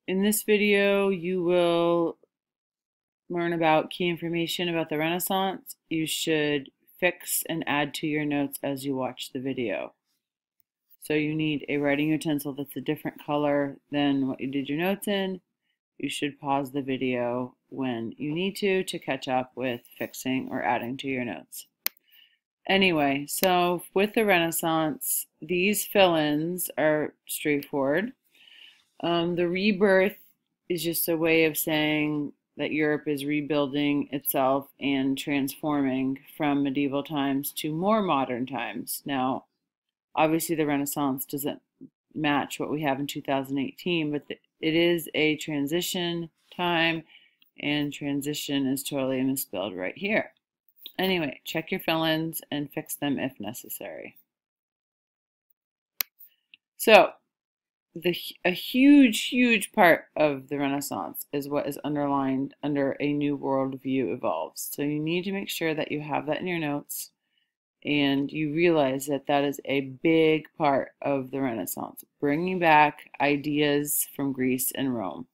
In this video, you will learn about key information about the Renaissance. You should fix and add to your notes as you watch the video. So you need a writing utensil that's a different color than what you did your notes in. You should pause the video when you need to catch up with fixing or adding to your notes. Anyway, so with the Renaissance, these fill-ins are straightforward. The rebirth is just a way of saying that Europe is rebuilding itself and transforming from medieval times to more modern times. Now, obviously the Renaissance doesn't match what we have in 2018, but it is a transition time, and transition is totally misspelled right here. Anyway, check your fill-ins and fix them if necessary. So, a huge part of the Renaissance is what is underlined under a new worldview evolves. So you need to make sure that you have that in your notes and you realize that that is a big part of the Renaissance, bringing back ideas from Greece and Rome.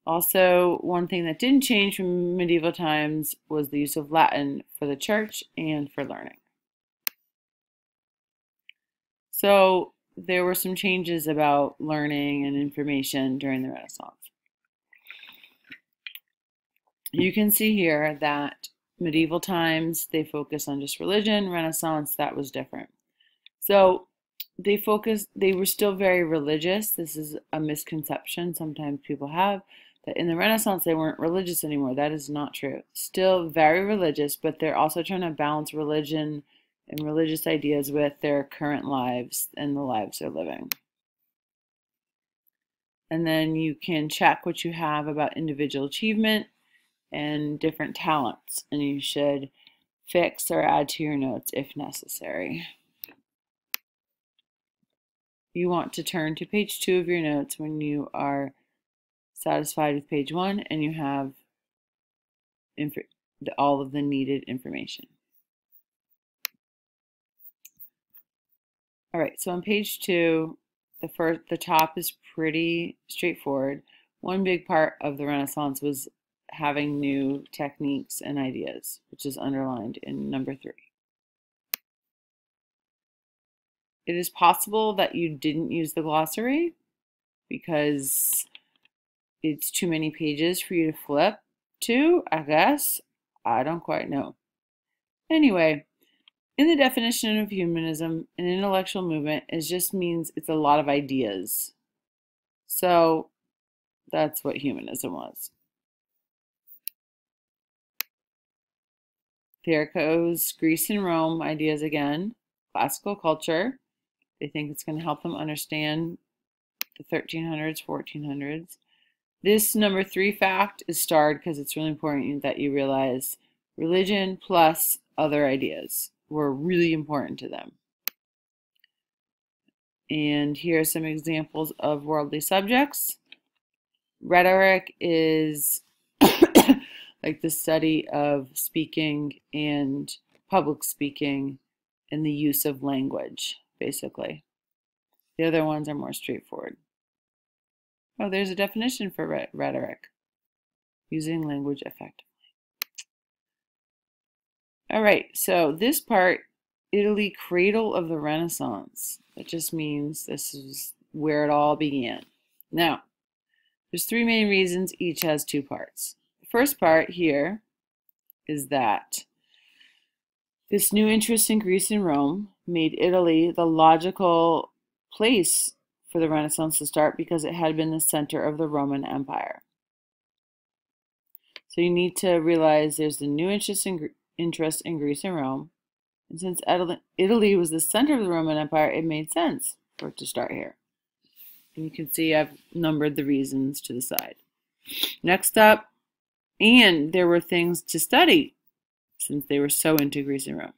Also, one thing that didn't change from medieval times was the use of Latin for the church and for learning. So there were some changes about learning and information during the Renaissance. You can see here that medieval times, they focused on just religion. Renaissance, that was different. So they were still very religious. This is a misconception sometimes people have, that in the Renaissance they weren't religious anymore. That is not true. Still very religious, but they're also trying to balance religion and religious ideas with their current lives and the lives they're living. And then you can check what you have about individual achievement and different talents, and you should fix or add to your notes if necessary. You want to turn to page 2 of your notes when you are satisfied with page 1 and you have all of the needed information. All right, so on page 2, the top is pretty straightforward. One big part of the Renaissance was having new techniques and ideas, which is underlined in number 3. It is possible that you didn't use the glossary because it's too many pages for you to flip to, I guess. I don't quite know. Anyway, in the definition of humanism, an intellectual movement, it just means it's a lot of ideas. So that's what humanism was. There goes Greece and Rome ideas again. Classical culture. They think it's going to help them understand the 1300s, 1400s. This number 3 fact is starred because it's really important that you realize religion plus other ideas were really important to them. And here are some examples of worldly subjects. Rhetoric is like the study of speaking and public speaking and the use of language, basically. The other ones are more straightforward. Oh, there's a definition for rhetoric. Using language effectively. All right, so this part, Italy, cradle of the Renaissance. That just means this is where it all began. Now, there's 3 main reasons, each has 2 parts. The first part here is that this new interest in Greece and Rome made Italy the logical place for the Renaissance to start because it had been the center of the Roman Empire. So you need to realize there's the new interest in Greece and Rome. And since Italy was the center of the Roman Empire, it made sense for it to start here. And you can see I've numbered the reasons to the side. Next up, and there were things to study since they were so into Greece and Rome.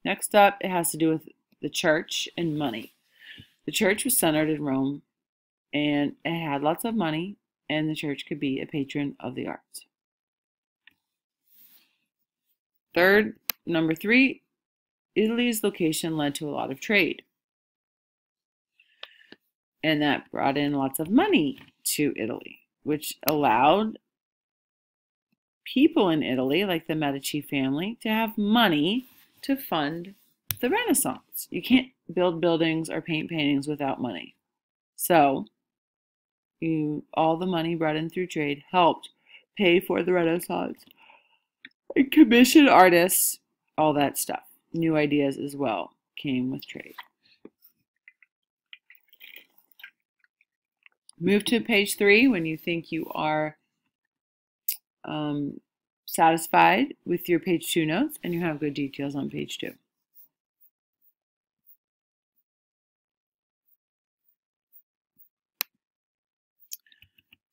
Next up, it has to do with the church and money. The church was centered in Rome, and it had lots of money, and the church could be a patron of the arts. Third, number 3, Italy's location led to a lot of trade. And that brought in lots of money to Italy, which allowed people in Italy, like the Medici family, to have money to fund the Renaissance. You can't build buildings or paint paintings without money. So all the money brought in through trade helped pay for the Renaissance and commission artists, all that stuff. New ideas as well came with trade. Move to page 3 when you think you are satisfied with your page 2 notes and you have good details on page 2.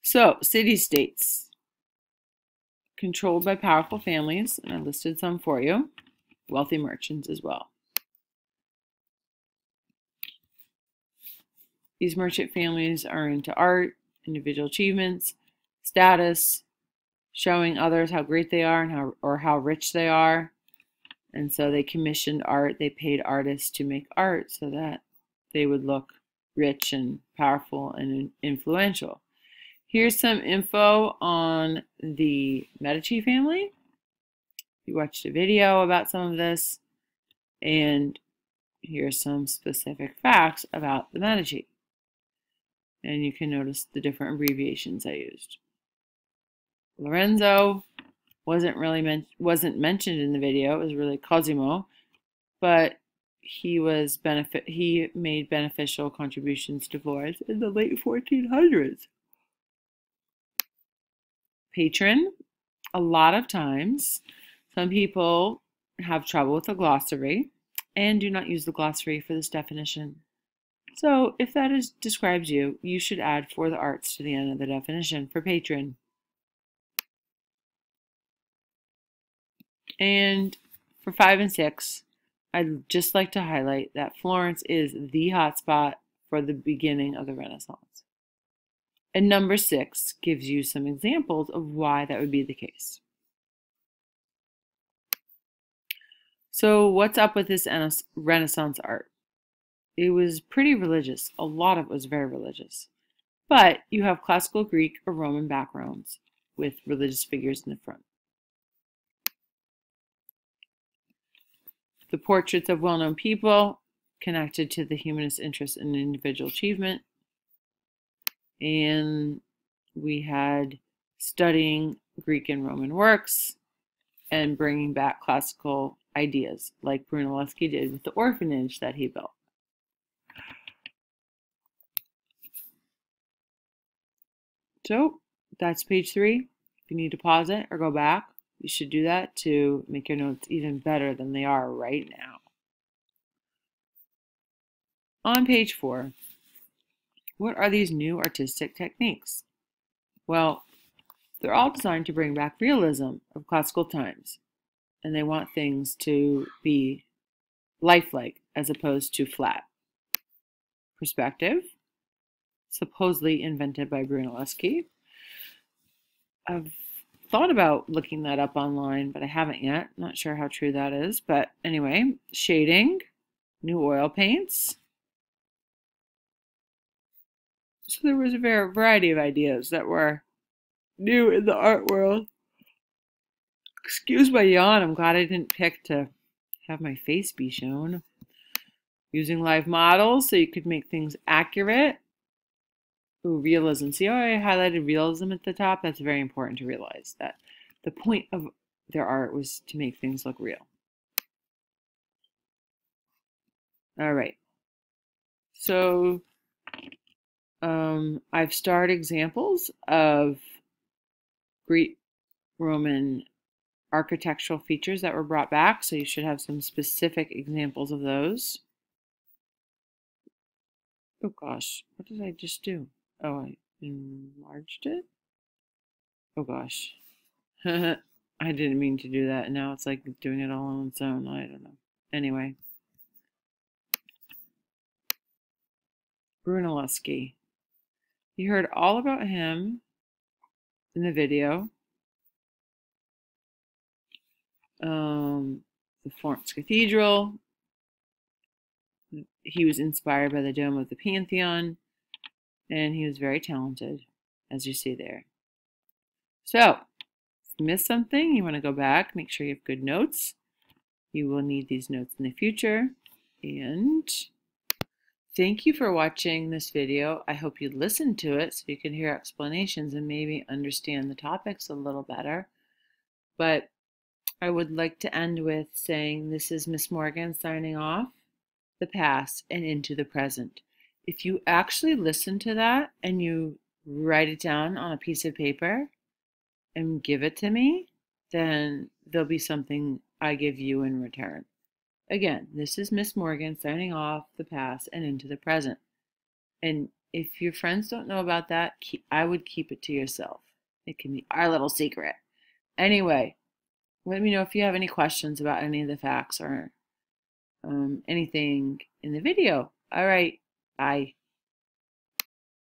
So, city-states controlled by powerful families, and I listed some for you, wealthy merchants as well. These merchant families are into art, individual achievements, status, showing others how great they are and how rich they are. And so they commissioned art. They paid artists to make art so that they would look rich and powerful and influential. Here's some info on the Medici family. You watched a video about some of this, and here's some specific facts about the Medici. And you can notice the different abbreviations I used. Lorenzo wasn't mentioned in the video. It was really Cosimo, but he made beneficial contributions to Florence in the late 1400s. Patron, a lot of times, some people have trouble with the glossary and do not use the glossary for this definition. So if that describes you, you should add for the arts to the end of the definition for patron. And for 5 and 6, I'd just like to highlight that Florence is the hotspot for the beginning of the Renaissance. And number 6 gives you some examples of why that would be the case. So what's up with this Renaissance art? It was pretty religious. A lot of it was very religious. But you have classical Greek or Roman backgrounds with religious figures in the front. The portraits of well-known people connected to the humanist interest in individual achievement. And we had studying Greek and Roman works and bringing back classical ideas like Brunelleschi did with the orphanage that he built. So that's page 3. If you need to pause it or go back, you should do that to make your notes even better than they are right now. On page 4, what are these new artistic techniques? Well, they're all designed to bring back realism of classical times, and they want things to be lifelike as opposed to flat. Perspective, supposedly invented by Brunelleschi. I've thought about looking that up online, but I haven't yet. Not sure how true that is, but anyway, shading, new oil paints. So there was a variety of ideas that were new in the art world. Excuse my yawn, I'm glad I didn't pick to have my face be shown. Using live models so you could make things accurate. Ooh, realism. See how I highlighted realism at the top? That's very important to realize that the point of their art was to make things look real. All right. So I've starred examples of Greek Roman architectural features that were brought back, so you should have some specific examples of those. Oh gosh, what did I just do? Oh, I enlarged it? Oh gosh. I didn't mean to do that. Now it's like doing it all on its own. I don't know. Anyway. Brunelleschi. You heard all about him in the video. The Florence Cathedral. He was inspired by the dome of the Pantheon. and he was very talented, as you see there. So, if you missed something, you want to go back, make sure you have good notes. You will need these notes in the future. And thank you for watching this video. I hope you listened to it so you can hear explanations and maybe understand the topics a little better. But I would like to end with saying this is Miss Morgan signing off, the past and into the present. If you actually listen to that and you write it down on a piece of paper and give it to me, then there'll be something I give you in return. Again, this is Miss Morgan signing off, the past and into the present. And if your friends don't know about that, I would keep it to yourself. It can be our little secret. Anyway, let me know if you have any questions about any of the facts or anything in the video. All right, bye.